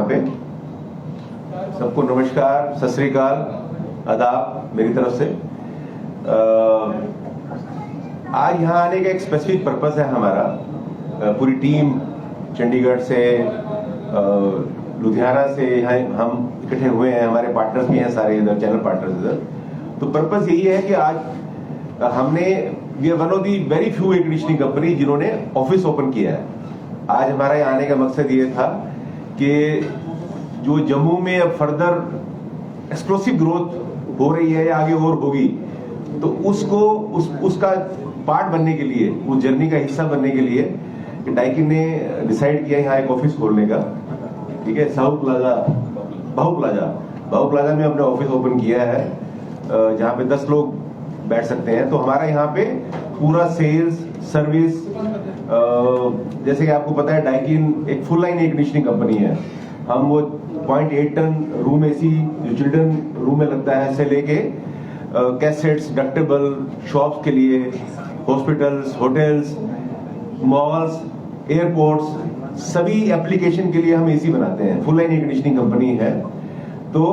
पे। सबको नमस्कार, सत श्री अकाल, आदाब मेरी तरफ से। आज यहाँ आने का एक स्पेसिफिक पर्पस है हमारा। पूरी टीम चंडीगढ़ से, लुधियाना से यहाँ हम इकट्ठे हुए हैं। हमारे पार्टनर्स भी हैं सारे इधर, चैनल पार्टनर्स इधर। तो पर्पस यही है कि आज हमने we are one of the very few air conditioning company जिन्होंने ऑफिस ओपन किया है। आज हमारा यहाँ आने का मकसद ये था कि जो जम्मू में अब फर्दर एक्सप्लोसिव ग्रोथ हो रही है या आगे और होगी, तो उसका पार्ट बनने के लिए, उस जर्नी का हिस्सा बनने के लिए डाइकिन ने डिसाइड किया यहाँ एक ऑफिस खोलने का। ठीक है, बाहू प्लाजा में अपने ऑफिस ओपन किया है, जहाँ पे 10 लोग बैठ सकते हैं। तो हमारा यहाँ पे पूरा सेल्स सर्विस, जैसे कि आपको पता है डाइकिन एक full line air conditioning company है। हम वो 0.8 टन रूम एसी जो चिल्ड्रन रूम में लगता है से लेके कैसेट्स, डक्टेबल, शॉप्स के लिए, हॉस्पिटल्स, होटल्स, मॉल्स, एयरपोर्ट्स, सभी एप्लीकेशन के लिए हम एसी बनाते हैं। Full line air conditioning company है। तो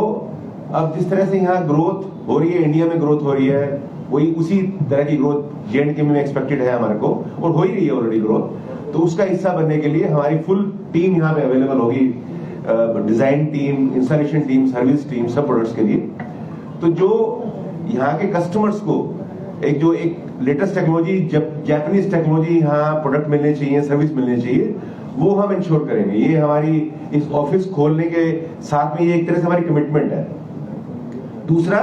अब जिस तरह से यहाँ ग्रोथ हो रही है, इंडिया में ग्रोथ हो रही है, वही उसी तरह की ग्रोथ J&K में एक्सपेक्टेड है हमारे को, और हो ही रही है ऑलरेडी ग्रोथ। तो उसका हिस्सा बनने के लिए हमारी फुल टीम यहाँ पे अवेलेबल होगी, design team, installation team, service team, सब प्रोडक्ट्स के लिए। तो जो यहाँ के कस्टमर्स को एक लेटेस्ट टेक्नोलॉजी, जापानीज टेक्नोलॉजी यहाँ प्रोडक्ट मिलने चाहिए, सर्विस मिलने चाहिए, वो हम इंश्योर करेंगे। ये हमारी इस ऑफिस खोलने के साथ में ये एक तरह से हमारी कमिटमेंट है। दूसरा,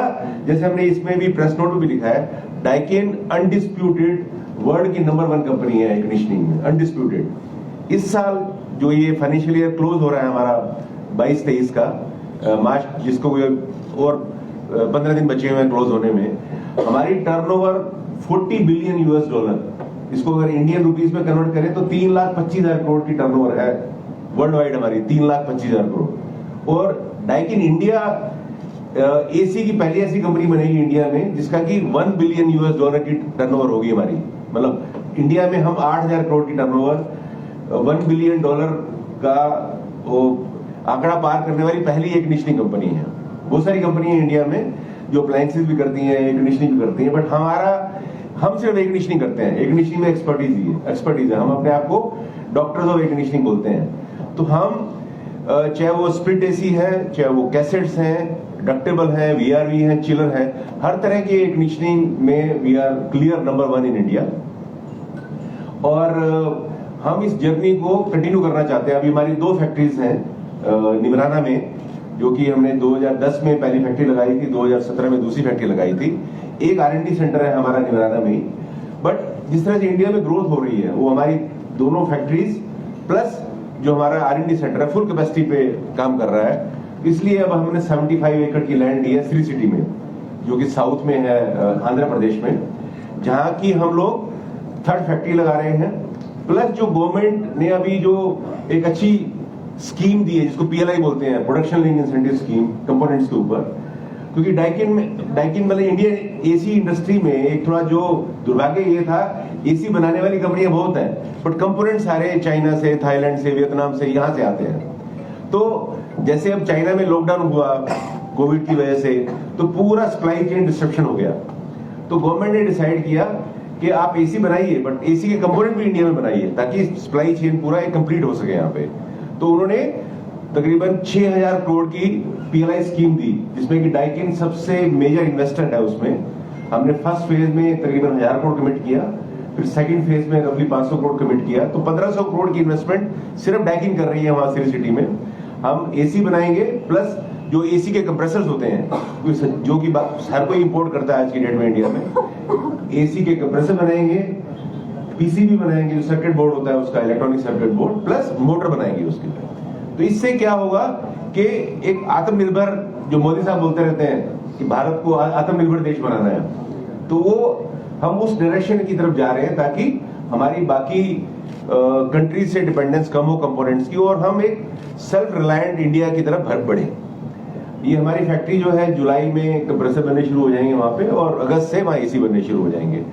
जैसे हमने इसमें भी प्रेस नोट में भी लिखा है, डाइकिन अनडिस्प्यूटेड वर्ल्ड की नंबर 1 कंपनी है एयर कंडीशनिंग में, अनडिस्प्यूटेड। इस साल जो ये फाइनेंशियल ईयर क्लोज हो रहा है हमारा 22-23 का मार्च, जिसको और 15 दिन बचे हुए हैं क्लोज होने में, हमारी टर्नओवर $40 बिलियन। इसको अगर इंडियन रुपीस में कन्वर्ट करें तो 3,25,000 करोड़ की टर्नओवर है वर्ल्ड वाइड हमारी, 3,25,000 करोड़। और डाइकिन इंडिया एसी की पहली ऐसी कंपनी बनेगी इंडिया में जिसका कि $1 बिलियन की टर्नओवर होगी हमारी। मतलब इंडिया में हम 8,000 करोड़ की टर्नओवर, $1 बिलियन का वो आंकड़ा पार करने वाली पहली एयर कंडीशनिंग कंपनी है। बहुत सारी कंपनी है इंडिया में जो अप्लायंसेस भी करती हैं, एयर कंडीशनिंग भी करती हैं, बट हम सिर्फ एयर कंडीशनिंग करते हैं। एयर कंडीशनिंग में एक्सपर्टीज है। हम अपने आप को डॉक्टर्स ऑफ एयर कंडीशनिंग बोलते हैं। तो हम चाहे वो स्प्लिट एसी है, चाहे वो कैसेट्स हैं, डक्टेबल है, VRV है, चिलर है, हर तरह की एयर कंडीशनिंग में we are clear number 1 in India. और हम इस जर्नी को कंटिन्यू करना चाहते हैं। अभी हमारी 2 फैक्ट्रीज हैं निमराना में, जो कि हमने 2010 में पहली फैक्ट्री लगाई थी, 2017 में दूसरी फैक्ट्री लगाई थी। एक R&D सेंटर है हमारा निमराना में ही। बट जिस तरह से इंडिया में ग्रोथ हो रही है, वो हमारी दोनों फैक्ट्रीज प्लस जो हमारा R&D सेंटर है फुल कैपेसिटी पे काम कर रहा है। इसलिए अब हमने 75 एकड़ की लैंड ली है श्री सिटी में, जो कि साउथ में है, आंध्र प्रदेश में, जहां की हम लोग 3rd फैक्ट्री लगा रहे हैं। प्लस जो गवर्नमेंट ने अभी जो एक अच्छी स्कीम दी है, जिसको PLI बोलते हैं, production link incentive scheme, components के ऊपर। क्योंकि डाइकिन मतलब इंडियन एसी इंडस्ट्री में एक थोड़ा जो दुर्भाग्य ये था, एसी बनाने वाली कंपनियां बहुत हैं, बट कंपोनेंट सारे चाइना से, थाईलैंड से, वियतनाम से, यहाँ से आते हैं। तो जैसे अब चाइना में लॉकडाउन हुआ कोविड की वजह से, तो पूरा सप्लाई चेन डिस्ट्रप्शन हो गया। तो गवर्नमेंट ने डिसाइड किया कि आप एसी बनाइए, बट एसी के कंपोनेंट भी इंडिया में बनाइए, ताकि सप्लाई चेन पूरा एक कंप्लीट हो सके यहाँ पे। तो उन्होंने तकरीबन 6,000 करोड़ की PLI स्कीम दी, जिसमें कि डाइकिन सबसे मेजर इन्वेस्टर है। उसमें हमने फर्स्ट फेज में तकरीबन 1,000 करोड़ कमिट किया, फिर सेकंड फेज में रफली 500 करोड़ कमिट किया। तो 1,500 करोड़ की इन्वेस्टमेंट सिर्फ डाइकिन कर रही है वहां श्री सिटी में। हम एसी बनाएंगे, प्लस जो एसी के कंप्रेसर्स होते हैं, जो कि हर कोई इंपोर्ट करता है आज की डेट में इंडिया में, एसी के कंप्रेसर बनाएंगे, PCB बनाएंगे, जो सर्किट बोर्ड होता है उसका, electronic circuit board, plus motor बनाएंगे उसके लिए। तो इससे क्या होगा कि एक आत्मनिर्भर, जो मोदी साहब बोलते रहते हैं कि भारत को आत्मनिर्भर देश बनाना है, तो वो हम उस डायरेक्शन की तरफ जा रहे हैं, ताकि हमारी बाकी कंट्रीज से डिपेंडेंस कम हो कंपोनेंट्स की, और हम एक सेल्फ रिलायंट इंडिया की तरफ बढ़े। ये हमारी फैक्ट्री जो है जुलाई में कंप्रेसर बनने शुरू हो जाएंगे वहां पे, और अगस्त से वहां एसी बनने शुरू हो जाएंगे।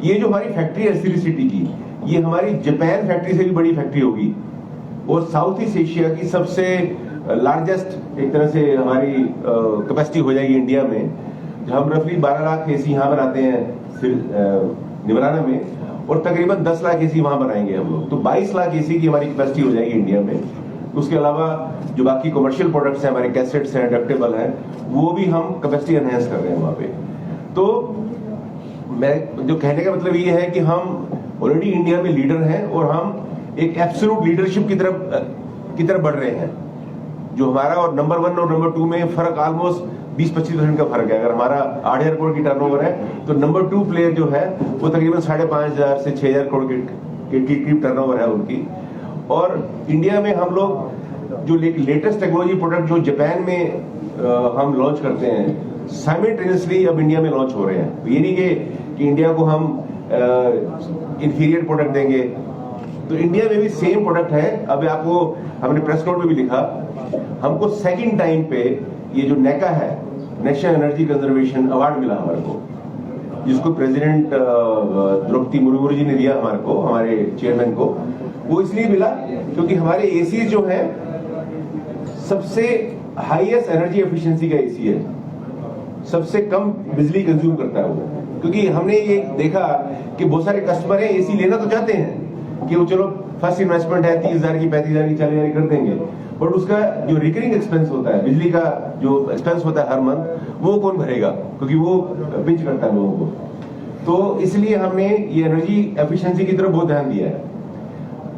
ये जो हमारी फैक्ट्री है श्री सिटी की, ये हमारी जापान फैक्ट्री से भी बड़ी फैक्ट्री होगी, और साउथ ईस्ट एशिया की सबसे लार्जेस्ट एक तरह से हमारी कैपेसिटी हो जाएगी इंडिया में। जो हम रफली 12 लाख एसी यहाँ बनाते हैं फिर निमराना में, और तकरीबन 10 लाख एसी वहां बनाएंगे हम लोग, तो 22 लाख एसी की हमारी कैपेसिटी हो जाएगी इंडिया में। उसके अलावा जो बाकी कमर्शियल प्रोडक्ट्स हैं, हमारे कैसेट्स हैं, डक्टेबल हैं, वो भी हम कैपेसिटी एनहेंस कर रहे हैं वहां पे। तो मैं जो कहने का मतलब ये है कि हम ऑलरेडी इंडिया में लीडर हैं और हम एक एब्सोल्यूट लीडरशिप की तरफ बढ़ रहे हैं। जो हमारा और नंबर 1 और नंबर 2 में फर्क ऑलमोस्ट 20-25% का फर्क है। अगर हमारा 8,000 करोड़ की टर्नओवर है तो नंबर 2 प्लेयर जो है वो तकरीबन 5,500 से 6,000 करोड़ की टर्नओवर है उनकी। और इंडिया में हम लोग जो लेटेस्ट टेक्नोलॉजी प्रोडक्ट जो जापान में हम लॉन्च करते हैं, साइमल्टेनियसली अब इंडिया में लॉन्च हो रहे हैं। ये नहीं कि इंडिया को हम इंफीरियर प्रोडक्ट देंगे, तो इंडिया में भी सेम प्रोडक्ट है। अब आपको हमने प्रेस नोट में भी लिखा, हमको सेकंड टाइम पे ये जो नेका है, नेशनल एनर्जी कंजर्वेशन अवार्ड मिला हमारे को, जिसको प्रेसिडेंट द्रौपदी मुर्मू जी ने दिया हमारे को, हमारे चेयरमैन को। वो इसलिए मिला क्योंकि हमारे एसी जो है सबसे हाईएस्ट एनर्जी एफिशिएंसी का एसी है, सबसे कम बिजली कंज्यूम करता है वो। क्योंकि हमने ये देखा कि बहुत सारे कस्टमर हैं, एसी लेना तो चाहते हैं कि वो चलो फर्स्ट इन्वेस्टमेंट है 30,000 की, 35,000 की, 40,000 की कर देंगे, बट उसका जो रिकरिंग एक्सपेंस होता है, बिजली का जो एक्सपेंस होता है हर मंथ, वो कौन भरेगा, क्योंकि वो पिंच करता है लोगों को। तो इसलिए हमने ये एनर्जी एफिशिएंसी की तरफ बहुत ध्यान दिया है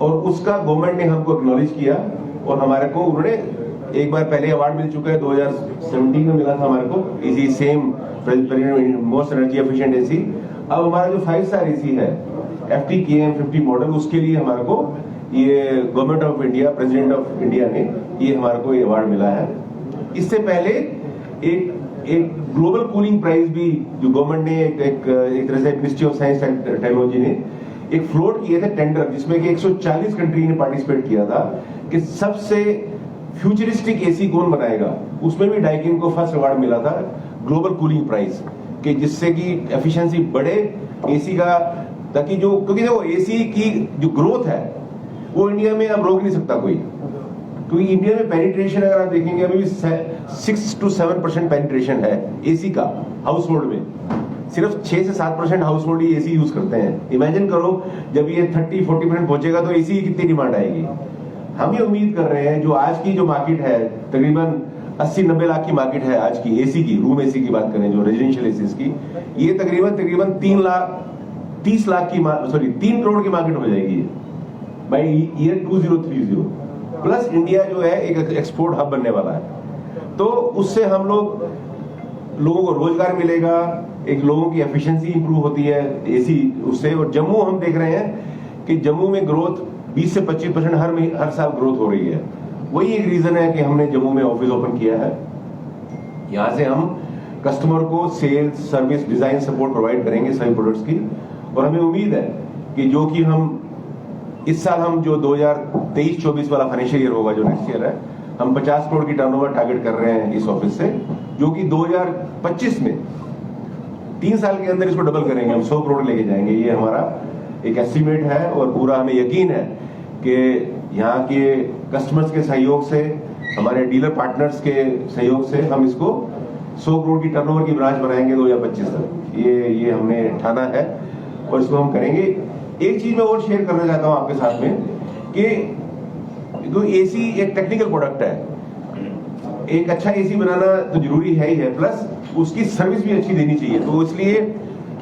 और उसका गवर्नमेंट ने हमको एक्नॉलेज किया और हमारे को उन्होंने एक बार पहले अवार्ड मिल चुका है, 2017 में मिला था हमारे को, इसी same most energy efficient AC. अब हमारा जो 5 स्टार एसी है FT-KM50 मॉडल, उसके लिए हमारे को ये government of India, president of India ने ये हमारे को ये अवार्ड मिला है। इससे पहले एक ग्लोबल कूलिंग प्राइज भी जो गवर्नमेंट ने एक तरह से ministry of science and technology ने एक फ्लोट किए थे टेंडर, जिसमें कि 140 कंट्री ने पार्टिसिपेट किया था कि सबसे फ्यूचरिस्टिक एसी कौन बनाएगा। उसमें भी डाइकिन को फर्स्ट अवार्ड मिला था ग्लोबल कूलिंग प्राइज कि जिससे कि एफिशिएंसी बढ़े एसी का, ताकि जो, क्योंकि देखो एसी की जो ग्रोथ है वो इंडिया में अब रोक नहीं सकता कोई, क्योंकि इंडिया में पेनिट्रेशन अगर आप देखेंगे अभी भी 6 to 7% पेनिट्रेशन है एसी का हाउस होल्ड में। सिर्फ 6 से 7% हाउस होल्ड ही एसी यूज करते हैं। इमेजिन करो जब ये 30-40% पहुंचेगा तो एसी की कितनी डिमांड आएगी। हम ये उम्मीद कर रहे हैं जो आज की जो मार्केट है तकरीबन 80-90 लाख की मार्केट है आज की एसी की, रूम एसी की बात करें जो रेजिडेंशियल एसी की, ये तकरीबन 3 करोड़ की मार्केट हो जाएगी बाय ईयर 2030। प्लस इंडिया जो है एक एक्सपोर्ट हब बनने वाला है, तो उससे हम लोगों को रोजगार मिलेगा, एक लोगों की एफिशिएंसी इंप्रूव होती है एसी उससे। और जम्मू हम देख रहे हैं कि जम्मू में ग्रोथ 20 से 25% हर साल ग्रोथ हो रही है। वही एक रीजन है कि हमने जम्मू में ऑफिस ओपन किया है। यहां से हम कस्टमर को sales, service, design support provide करेंगे सभी प्रोडक्ट्स की। और हमें उम्मीद है कि जो कि हम इस साल हम जो 2023-24 वाला फाइनेंशियल ईयर होगा, जो नेक्स्ट ईयर है, हम 50 करोड़ की टर्नओवर टारगेट कर रहे हैं इस ऑफिस से, जो कि 2025 में 3 साल के अंदर इसको डबल करेंगे, हम 100 करोड़ लेके जाएंगे। ये हमारा एक एस्टिमेट है और पूरा हमें यकीन है कि यहाँ के कस्टमर्स के सहयोग से, हमारे डीलर पार्टनर्स के सहयोग से हम इसको 100 करोड़ की टर्नओवर की ब्रांच बनाएंगे 2025 तक। ये हमने ठाना है और इसको हम करेंगे। एक चीज मैं और शेयर करना चाहता हूं आपके साथ में कि एसी एक टेक्निकल प्रोडक्ट है। एक अच्छा एसी बनाना तो जरूरी है ही है, प्लस उसकी सर्विस भी अच्छी देनी चाहिए। तो इसलिए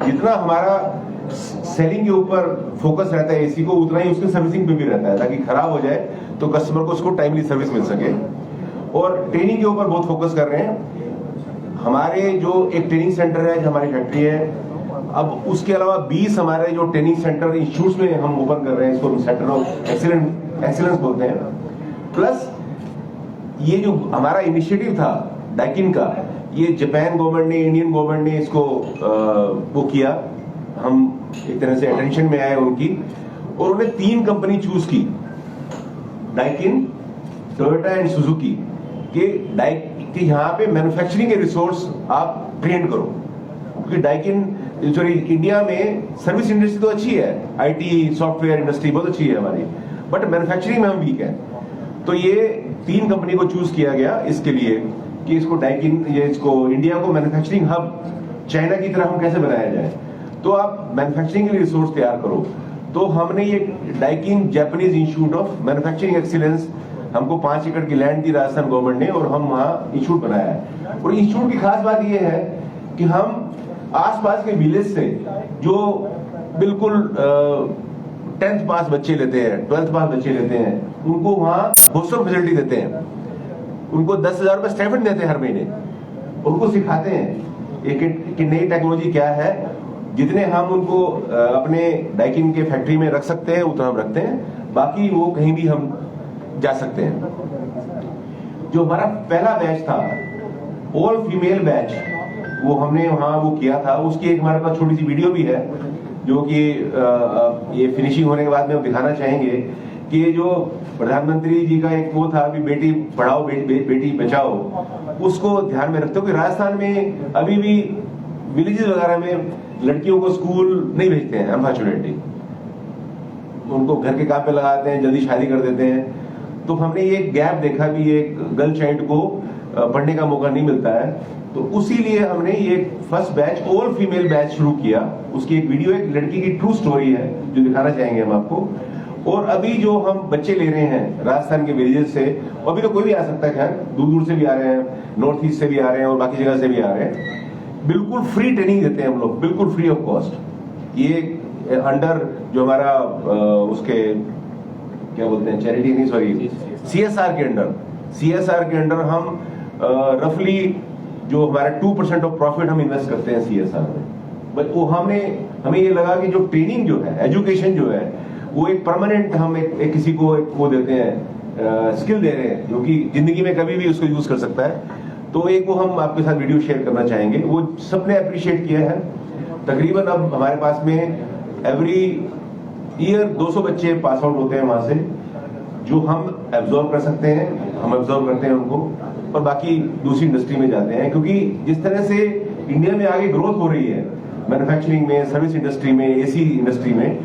जितना हमारा सेलिंग के ऊपर फोकस रहता है एसी को, उतना ही उसकी सर्विसिंग पे भी रहता है, ताकि खराब हो जाए तो कस्टमर को उसको टाइमली सर्विस मिल सके। और ट्रेनिंग के ऊपर बहुत फोकस कर रहे हैं। हमारे जो एक ट्रेनिंग सेंटर है, जो हमारी फैक्ट्री है, अब उसके अलावा 20 हमारे जो ट्रेनिंग सेंटर इंस्टीट्यूट में हम ओपन कर रहे हैं, इसको सेंटर ऑफ एक्सीलेंस बोलते हैं। प्लस ये जो हमारा इनिशिएटिव था डाइकिन का, ये जापान गवर्नमेंट ने, इंडियन गवर्नमेंट ने इसको वो किया, हम एक तरह से अटेंशन में आए उनकी, और उन्होंने 3 कंपनी चूज की, डाइकिन, टोयोटा एंड सुजुकी, कि यहाँ पे मैन्युफैक्चरिंग के रिसोर्स आप ट्रेन करो। क्योंकि डाइकिन इंडिया में सर्विस इंडस्ट्री तो अच्छी है, आईटी सॉफ्टवेयर इंडस्ट्री बहुत अच्छी है हमारी, बट मैन्युफैक्चरिंग में हम वीक है। तो ये 3 कंपनी को चूज किया गया इसके लिए कि इसको डाइकिन इसको इंडिया को मैन्युफैक्चरिंग हब चाइना की तरह हम कैसे बनाया जाए। तो आप मैन्युफैक्चरिंग के लिए रिसोर्स तैयार करो। तो हमने ये Daikin Japanese institute of manufacturing excellence, हमको 5 एकड़ की लैंड दी राजस्थान गवर्नमेंट ने और हम वहाँ इंस्टीट्यूट बनाया है। और इंस्टीट्यूट की खास बात यह है कि हम आसपास के विलेज से जो बिल्कुल 10th पास बच्चे लेते हैं, 12th पास बच्चे लेते हैं, उनको वहाँ हॉस्टल फैसिलिटी देते हैं, उनको 10,000 रुपए स्टाइपेंड देते हैं हर महीने, उनको सिखाते हैं कि नई टेक्नोलॉजी क्या है। जितने हम उनको अपने डाइकिन के फैक्ट्री में रख सकते हैं उतना हम रखते हैं, बाकी वो कहीं भी हम जा सकते हैं। जो हमारा पहला बैच था ऑल फीमेल बैच, वो हमने वहां वो किया था। उसकी एक हमारे पास छोटी सी वीडियो भी है जो कि ये फिनिशिंग होने के बाद में हम दिखाना चाहेंगे कि ये जो प्रधानमंत्री जी का एक वो था कि बेटी पढ़ाओ बेटी बचाओ, उसको ध्यान में रखते हो कि राजस्थान में अभी भी विलेजेस वगैरह में लड़कियों को स्कूल नहीं भेजते हैं अनफॉर्चुनेटली, उनको घर के काम पे लगाते हैं, जल्दी शादी कर देते हैं। तो हमने ये गैप देखा कि एक गर्ल चाइल्ड को पढ़ने का मौका नहीं मिलता है, तो उसी लिए हमने ये first batch all female batch शुरू किया। उसकी एक वीडियो, एक लड़की की ट्रू स्टोरी है जो दिखाना चाहेंगे हम आपको। और अभी जो हम बच्चे ले रहे हैं राजस्थान के विलेजेस से, अभी तो कोई भी आ सकता है, खैर दूर दूर से भी आ रहे हैं, नॉर्थ ईस्ट से भी आ रहे हैं और बाकी जगह से भी आ रहे हैं। बिल्कुल फ्री ट्रेनिंग देते हैं हम लोग, बिल्कुल फ्री ऑफ कॉस्ट। ये अंडर जो हमारा उसके क्या बोलते हैं, चैरिटी नहीं, सॉरी, सीएसआर के अंडर हम रफली जो हमारा 2% ऑफ प्रॉफिट हम इन्वेस्ट करते हैं सीएसआर में। बट वो हमें ये लगा कि जो ट्रेनिंग जो है, एजुकेशन जो है, वो एक परमानेंट हम एक किसी को वो देते हैं, स्किल दे रहे हैं जो कि जिंदगी में कभी भी उसको यूज कर सकता है। तो एक वो हम आपके साथ वीडियो शेयर करना चाहेंगे, वो सबने अप्रिशिएट किया है। तकरीबन अब हमारे पास में एवरी ईयर 200 बच्चे पास आउट होते हैं वहां से, जो हम एब्जॉर्व कर सकते हैं, हम एब्जॉर्व करते हैं उनको, और बाकी दूसरी इंडस्ट्री में जाते हैं। क्योंकि जिस तरह से इंडिया में आगे ग्रोथ हो रही है मैन्युफैक्चरिंग में, सर्विस इंडस्ट्री में, एसी इंडस्ट्री में,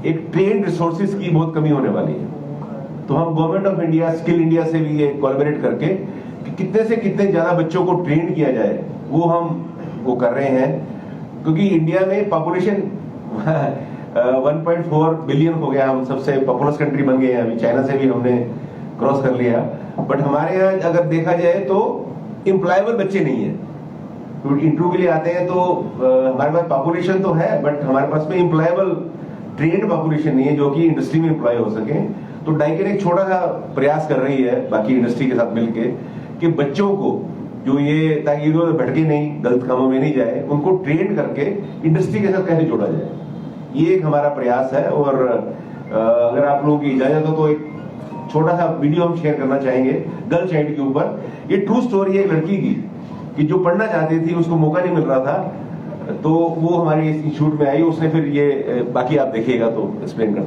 एक ट्रेन रिसोर्सेज की बहुत कमी होने वाली है। तो हम government of India, skill India से भी ये कोलैबोरेट करके कि कितने से कितने ज्यादा बच्चों को ट्रेन किया जाए, वो हम वो कर रहे हैं। क्योंकि इंडिया में पॉपुलेशन 1.4 बिलियन हो गया, हम सबसे पॉपुलस कंट्री बन गए हैं, अभी चाइना से भी हमने क्रॉस कर लिया। बट हमारे यहाँ अगर देखा जाए तो एम्प्लॉयबल बच्चे नहीं है। तो इंटरव्यू के लिए आते हैं तो हमारे पास पॉपुलेशन तो है, बट हमारे पास में एम्प्लॉयबल ट्रेंड पॉपुलेशन नहीं है जो कि इंडस्ट्री में एम्प्लॉय हो सके। तो डाइकिन एक छोटा सा प्रयास कर रही है बाकी इंडस्ट्री के साथ मिलके कि बच्चों को जो ये, ताकि वो भटके नहीं, गलत कामों में नहीं जाए, उनको ट्रेन करके इंडस्ट्री के साथ कैसे जोड़ा जाए, ये एक हमारा प्रयास है। और अगर आप लोगों की इजाजत हो तो एक छोटा सा वीडियो हम शेयर करना चाहेंगे गर्ल चाइल्ड के ऊपर। ये ट्रू स्टोरी है एक लड़की की कि जो पढ़ना चाहती थी, उसको मौका नहीं मिल रहा था, तो वो हमारे इंस्टीट्यूट में आई, उसने फिर ये बाकी आप देखिएगा तो एक्सप्लेन कर